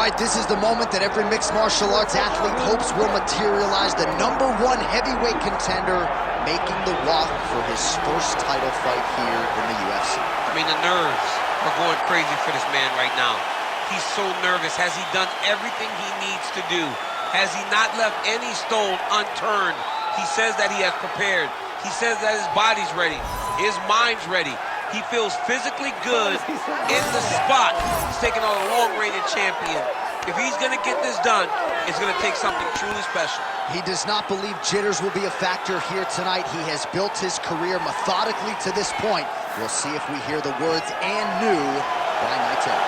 right, this is the moment that every mixed martial arts athlete hopes will materialize. The #1 heavyweight contender making the walk for his first title fight here in the UFC. I mean, the nerves are going crazy for this man right now. He's so nervous. Has he done everything he needs to do? Has he not left any stone unturned? He says that he has prepared. He says that his body's ready. His mind's ready. He feels physically good in the spot. He's taking on a long-reigning champion. If he's going to get this done, it's going to take something truly special. He does not believe jitters will be a factor here tonight. He has built his career methodically to this point. We'll see if we hear the words "and new" by night's end.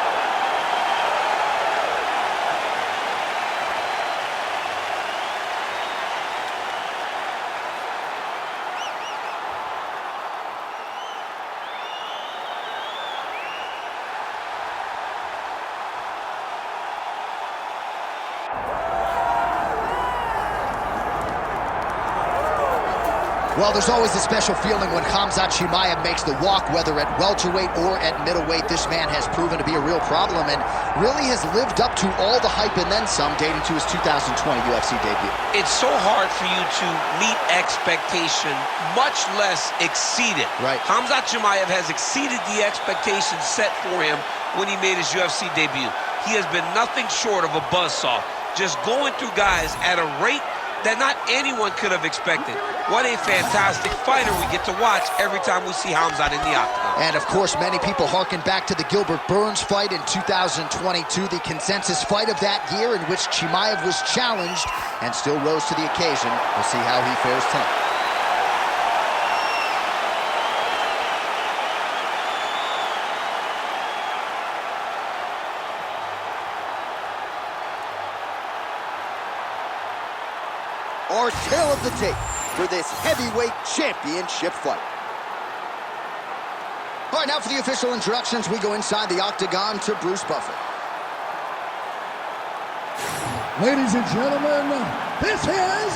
Well, there's always a special feeling when Khamzat Chimaev makes the walk, whether at welterweight or at middleweight. This man has proven to be a real problem and really has lived up to all the hype and then some, dating to his 2020 UFC debut. It's so hard for you to meet expectation, much less exceed it. Right. Khamzat Chimaev has exceeded the expectations set for him when he made his UFC debut. He has been nothing short of a buzzsaw, just going through guys at a rate that not anyone could have expected. What a fantastic fighter we get to watch every time we see Khamzat in the octagon. And of course, many people harken back to the Gilbert Burns fight in 2022, the consensus fight of that year in which Chimaev was challenged and still rose to the occasion. We'll see how he fares tonight. Our tale of the tape for this heavyweight championship fight. All right, now for the official introductions, we go inside the octagon to Bruce Buffer. Ladies and gentlemen, this is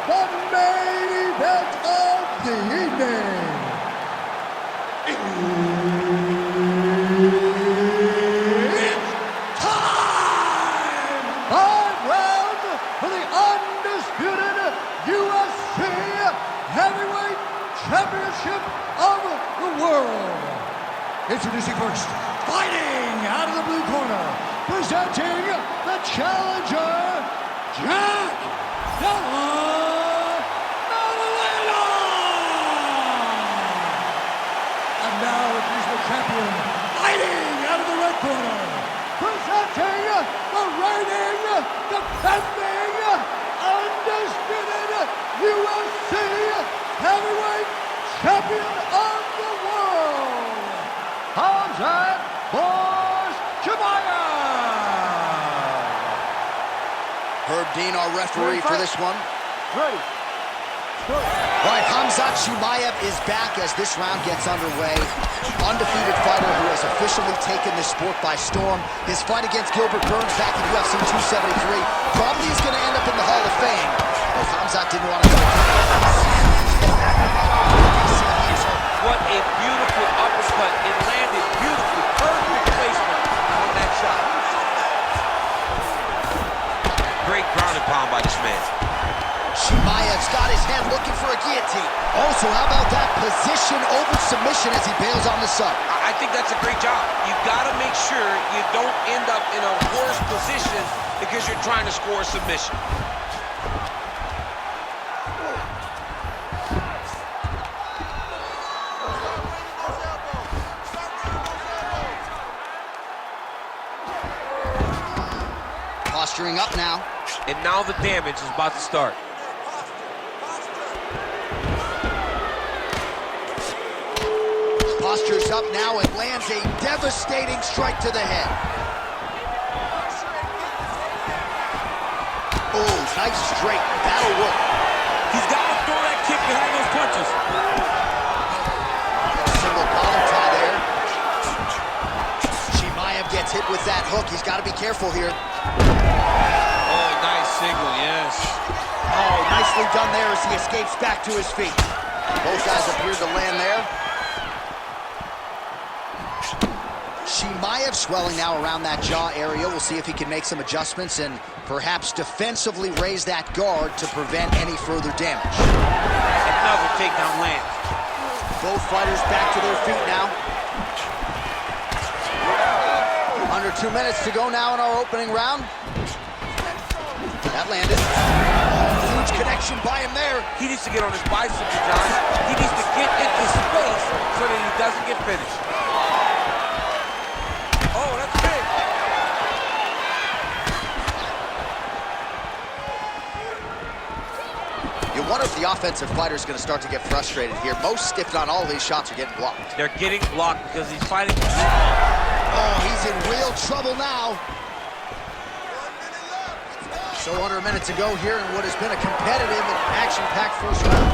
the main event of the evening. It's time! 5 rounds for the undisputed UFC Heavyweight Championship of the world. Introducing first, fighting out of the blue corner, presenting the challenger, Jack Della Maddalena. And now he's the champion, fighting out of the red corner, presenting the reigning, defending, undisputed UFC Heavyweight Champion of the world, Khamzat Chimaev. Herb Dean, our referee for this one. Ready. Go. All right, Khamzat Chimaev is back as this round gets underway. Undefeated fighter who has officially taken this sport by storm. His fight against Gilbert Burns back in UFC 273 probably is going to end up in the Hall of Fame. But Khamzat didn't want to go. What a beautiful uppercut. It landed beautifully. Perfect placement on that shot. Great ground and pound by this man. Chimaev's got his head looking for a guillotine. Also, how about that position over submission as he bails on the sub? I think that's a great job. You've got to make sure you don't end up in a worse position because you're trying to score a submission. Posturing up now. And now the damage is about to start. Postures up now and lands a devastating strike to the head. Oh, nice straight. That'll work. He's got to throw that kick behind those punches. Single collar tie there. Chimaev gets hit with that hook. He's got to be careful here. Oh, nice single, yes. Oh, nicely done there as he escapes back to his feet. Both guys appear to land there. Chimaev swelling now around that jaw area. We'll see if he can make some adjustments and perhaps defensively raise that guard to prevent any further damage. Another takedown lands. Both fighters back to their feet now. Under 2 minutes to go now in our opening round. That landed. Huge connection by him there. He needs to get on his bicycle, John. He needs to get into space so that he doesn't get finished. Oh, that's big. You wonder if the offensive fighter is going to start to get frustrated here. Most, if not all, of these shots are getting blocked. They're getting blocked because he's fighting. Oh, he's in real trouble now. So under a minute to go here in what has been a competitive and action-packed first round.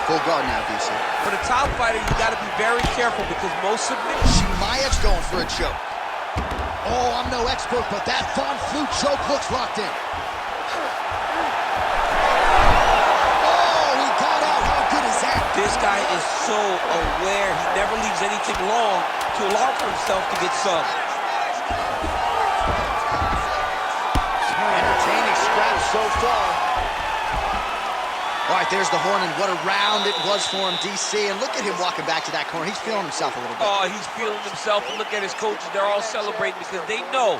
Full guard now, DC. For the top fighter, you got to be very careful because most submissions. Chimaev's going for a choke. Oh, I'm no expert, but that Von Flue choke looks locked in. Oh, he got out. How good is that? This guy is so aware. He never leaves anything long to allow for himself to get subbed. Entertaining scraps so far. All right, there's the horn, and what a round it was for him, DC. And look at him walking back to that corner. He's feeling himself a little bit. Oh, he's feeling himself. And look at his coaches. They're all celebrating because they know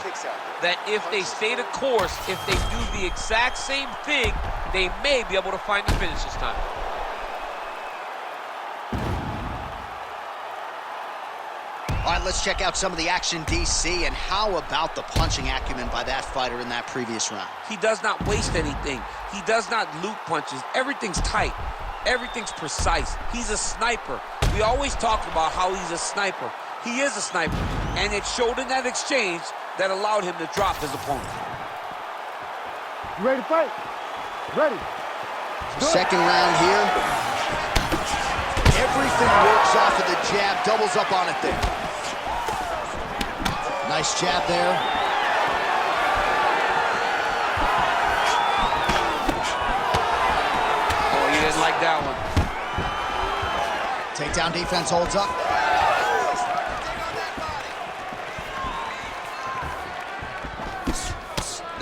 that if they stay the course, if they do the exact same thing, they may be able to find the finish this time. All right, let's check out some of the action, DC, and how about the punching acumen by that fighter in that previous round? He does not waste anything. He does not loop punches. Everything's tight. Everything's precise. He's a sniper. We always talk about how he's a sniper. He is a sniper, and it showed in that exchange that allowed him to drop his opponent. You ready to fight? Ready. Second round here. Everything works off of the jab, doubles up on it there. Nice jab there. Oh, he didn't like that one. Takedown defense holds up.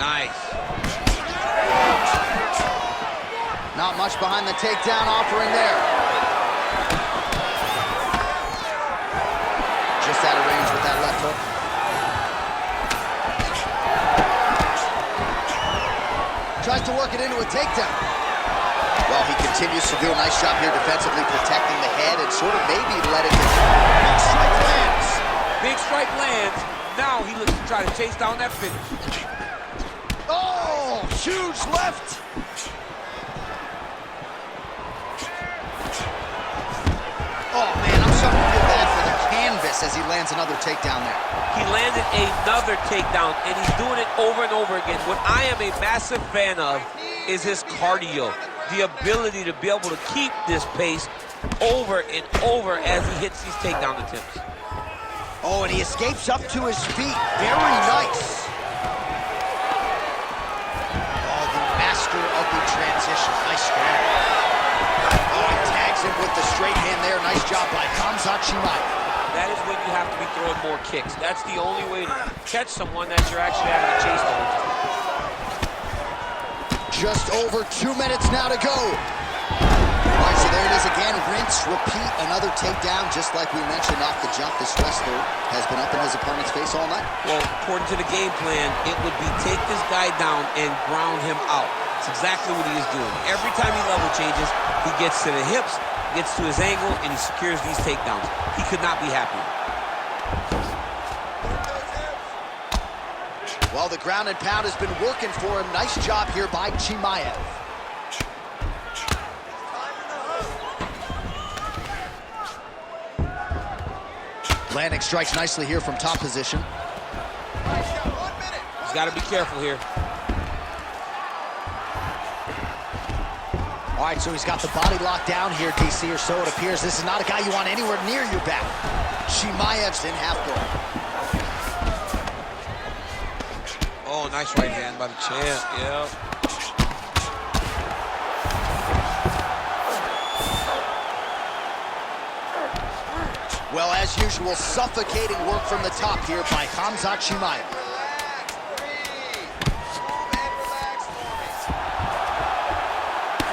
Nice. Not much behind the takedown offering there. Just out of range with that left hook. Tries to work it into a takedown. Well, he continues to do a nice job here defensively, protecting the head and sort of maybe letting the big strike lands. Big strike lands. Now he looks to try to chase down that finish. Oh, huge left. Oh, man, I'm starting to feel bad for the canvas as he lands another takedown there. He landed another takedown, and he's doing it over and over again. What I am a massive fan of is his cardio, the ability to be able to keep this pace over and over as he hits these takedown attempts. Oh, and he escapes up to his feet. Very nice. Oh, the master of the transition. Nice scramble. Oh, he tags him with the straight hand there. Nice job by Khamzat Chimaev. That is when you have to be throwing more kicks. That's the only way to catch someone that you're actually having to chase them. Just over 2 minutes now to go. All right, so there it is again. Rinse, repeat, another takedown. Just like we mentioned off the jump, this wrestler has been up in his opponent's face all night. Well, according to the game plan, it would be take this guy down and ground him out. It's exactly what he is doing. Every time he level changes, he gets to the hips, gets to his angle, and he secures these takedowns. He could not be happier. Well, the ground and pound has been working for him. Nice job here by Chimaev. Landing strikes nicely here from top position. He's got to be careful here. All right, so he's got the body locked down here, DC, or so it appears. This is not a guy you want anywhere near your back. Chimaev's in half guard. Oh, nice right hand by the champ, yeah. unusual, suffocating work from the top here by Khamzat Chimaev.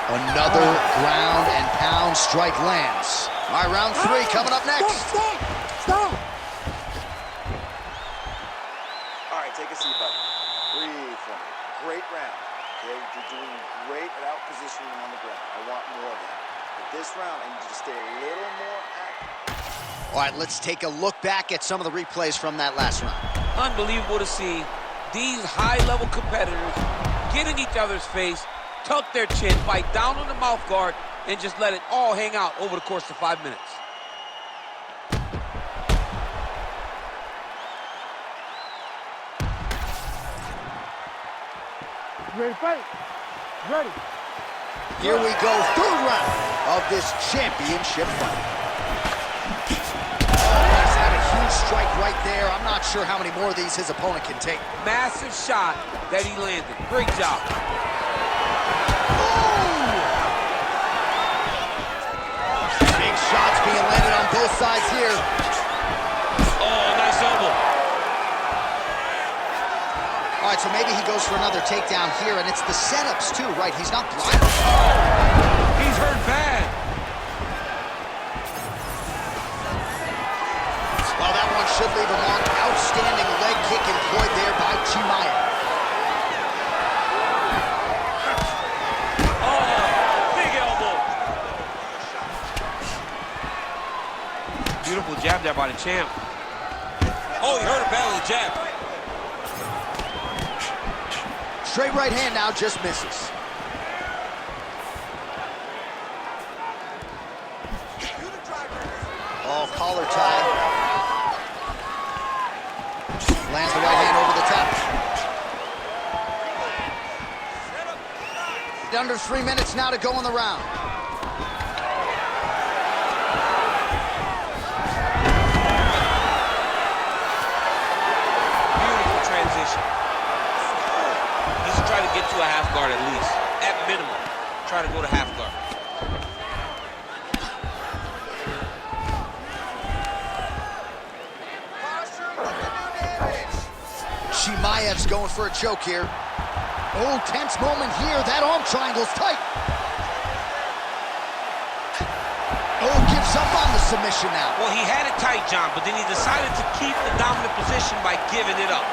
Another ground and pound strike lands. All right, round 3 coming up next. Stop! All right, take a seat, buddy. Breathe for me. Great round. Okay, you're doing great at out-positioning on the ground. I want more of that. But this round, I need you to stay a little more active. All right, let's take a look back at some of the replays from that last round. Unbelievable to see these high-level competitors get in each other's face, tuck their chin, bite down on the mouth guard, and just let it all hang out over the course of 5 minutes. Ready to fight? Ready. Here we go, 3rd round of this championship fight. Oh, he's had a huge strike right there. I'm not sure how many more of these his opponent can take. Massive shot that he landed. Great job. Big shots being landed on both sides here. Oh, nice elbow. All right, so maybe he goes for another takedown here, and it's the setups too, right? He's not blind. He's hurt bad. Well, that one should leave a mark. Outstanding leg kick employed there by Chimaev. Oh, big elbow. Beautiful jab there by the champ. Oh, he hurt him bad with the jab. Straight right hand now, just misses. Oh, collar tie. Lands the right hand over the top. Under 3 minutes now to go in the round. Beautiful transition. Try to get to a half guard at least. At minimum, try to go to half guard. Chimaev's going for a choke here. Oh, tense moment here. That arm triangle's tight. Oh, gives up on the submission now. Well, he had it tight, John, but then he decided to keep the dominant position by giving it up.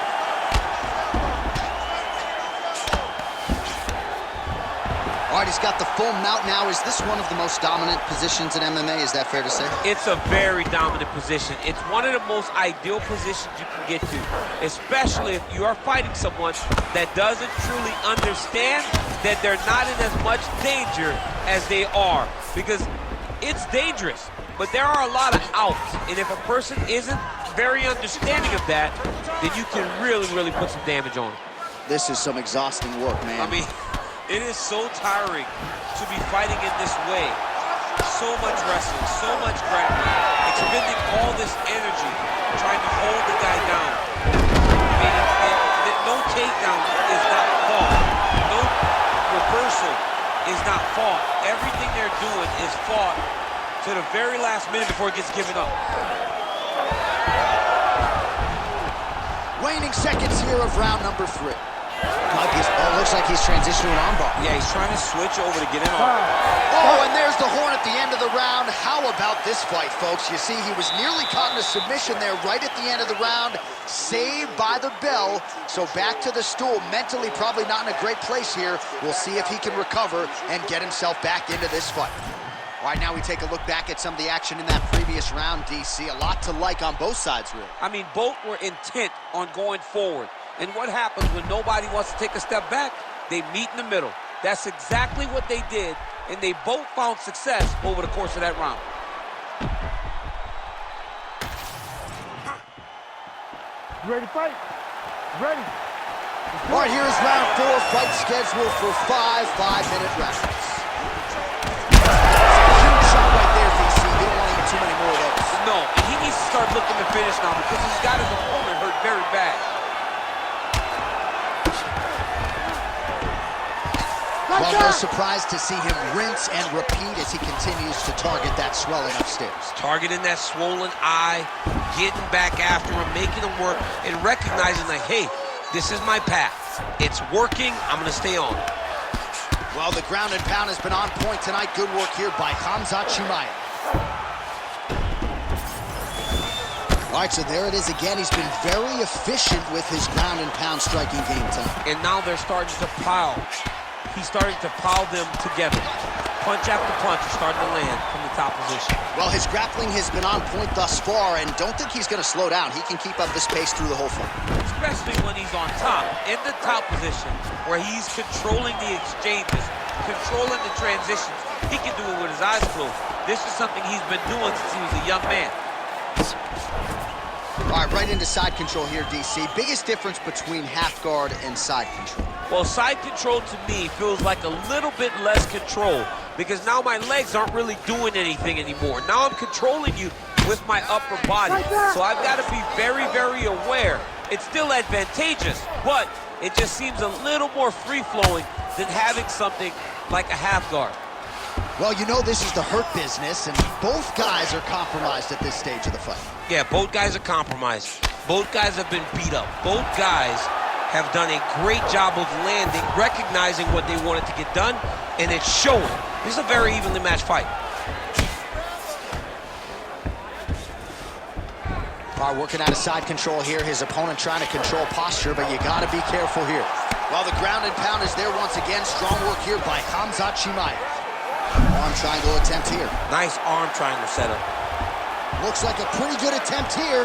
All right, he's got the full mount now. Is this one of the most dominant positions in MMA? Is that fair to say? It's a very dominant position. It's one of the most ideal positions you can get to, especially if you are fighting someone that doesn't truly understand that they're not in as much danger as they are, because it's dangerous, but there are a lot of outs, and if a person isn't very understanding of that, then you can really, really put some damage on them. This is some exhausting work, man. I mean, it is so tiring to be fighting in this way. So much wrestling, so much grappling, expending all this energy trying to hold the guy down. I mean, no takedown is not fought. No reversal is not fought. Everything they're doing is fought to the very last minute before it gets given up. Waning seconds here of round number 3. Looks like he's transitioning to an armbar. Yeah, he's trying to switch over to get in on. Oh, and there's the horn at the end of the round. How about this fight, folks? You see, he was nearly caught in a submission there right at the end of the round. Saved by the bell. So back to the stool. Mentally probably not in a great place here. We'll see if he can recover and get himself back into this fight. All right, now we take a look back at some of the action in that previous round, DC. A lot to like on both sides, really. I mean, both were intent on going forward. And what happens when nobody wants to take a step back? They meet in the middle. That's exactly what they did, and they both found success over the course of that round. You ready to fight? Ready. All right, here's round 4, fight scheduled for 5 5-minute rounds. Huge shot right there, DC. You don't want to get too many more of those. No, and he needs to start looking to finish now because he's got his opponent hurt very bad. Well, no surprise to see him rinse and repeat as he continues to target that swelling upstairs. Targeting that swollen eye, getting back after him, making him work, and recognizing like, hey, this is my path. It's working, I'm gonna stay on it. Well, the ground and pound has been on point tonight. Good work here by Khamzat Chimaev. All right, so there it is again. He's been very efficient with his ground and pound striking game tonight. And now they're starting to pile. He's starting to pile them together. Punch after punch is starting to land from the top position. Well, his grappling has been on point thus far, and don't think he's going to slow down. He can keep up this pace through the whole fight. Especially when he's on top, in the top position, where he's controlling the exchanges, controlling the transitions. He can do it with his eyes closed. This is something he's been doing since he was a young man. All right, right into side control here, DC. Biggest difference between half guard and side control? Well, side control to me feels like a little bit less control because now my legs aren't really doing anything anymore. Now I'm controlling you with my upper body. So I've got to be very, very aware. It's still advantageous, but it just seems a little more free-flowing than having something like a half guard. Well, you know this is the hurt business, and both guys are compromised at this stage of the fight. Yeah, both guys are compromised. Both guys have been beat up. Both guys have done a great job of landing, recognizing what they wanted to get done, and it's showing. This is a very evenly matched fight. All right, working out of side control here. His opponent trying to control posture, but you got to be careful here. Well, the ground and pound is there once again. Strong work here by Khamzat Chimaev. Arm triangle attempt here. Nice arm triangle setup. Looks like a pretty good attempt here.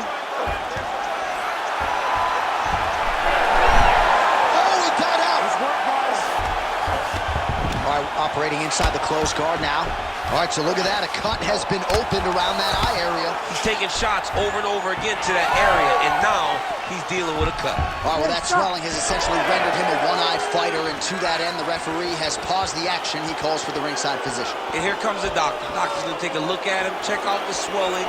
Oh, he got out. All right, operating inside the closed guard now. All right, so look at that. A cut has been opened around that eye area. He's taking shots over and over again to that area, and now he's dealing with a cut. All right, well, that swelling has essentially rendered him a one-eyed fighter, and to that end, the referee has paused the action. He calls for the ringside physician. And here comes the doctor. The doctor's going to take a look at him, check out the swelling,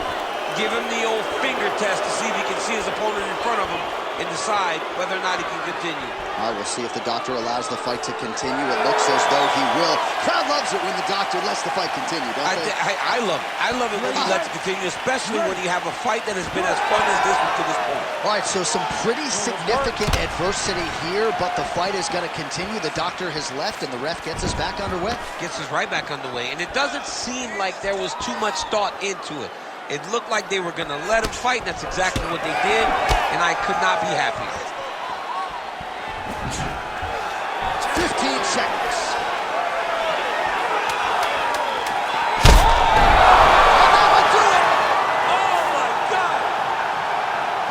give him the old finger test to see if he can see his opponent in front of him and decide whether or not he can continue. All right, we'll see if the doctor allows the fight to continue. It looks as though he will. Crowd loves it when the doctor lets the fight continue, don't they? I love it. I love it when he lets it continue, especially when you have a fight that has been as fun as this one to this point. All right, so some pretty significant adversity here, but the fight is going to continue. The doctor has left, and the ref gets us back underway. Gets us right back underway, and it doesn't seem like there was too much thought into it. It looked like they were going to let him fight, and that's exactly what they did, and I could not be happier. 15 seconds.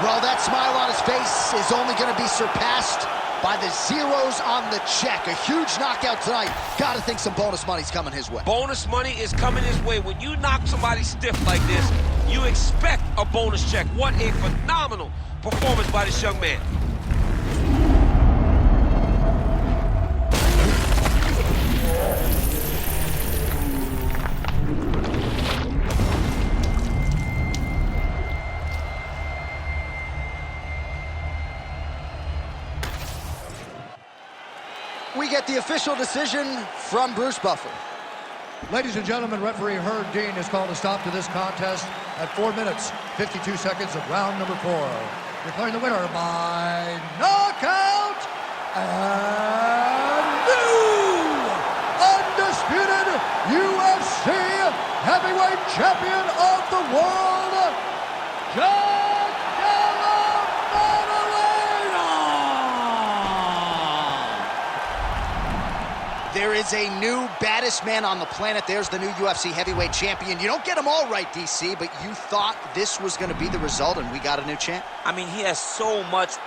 Well, that smile on his face is only going to be surpassed by the zeros on the check. A huge knockout tonight. Got to think some bonus money's coming his way. Bonus money is coming his way. When you knock somebody stiff like this, you expect a bonus check. What a phenomenal performance by this young man. We get the official decision from Bruce Buffer. Ladies and gentlemen, referee Herb Dean has called a stop to this contest at 4 minutes, 52 seconds of round number 4. Declaring the winner by knockout and new undisputed UFC heavyweight champion of the world, Della Maddalena! There is a new baddest man on the planet. There's the new UFC heavyweight champion. You don't get them all right, DC, but you thought this was going to be the result, and we got a new champ. I mean, he has so much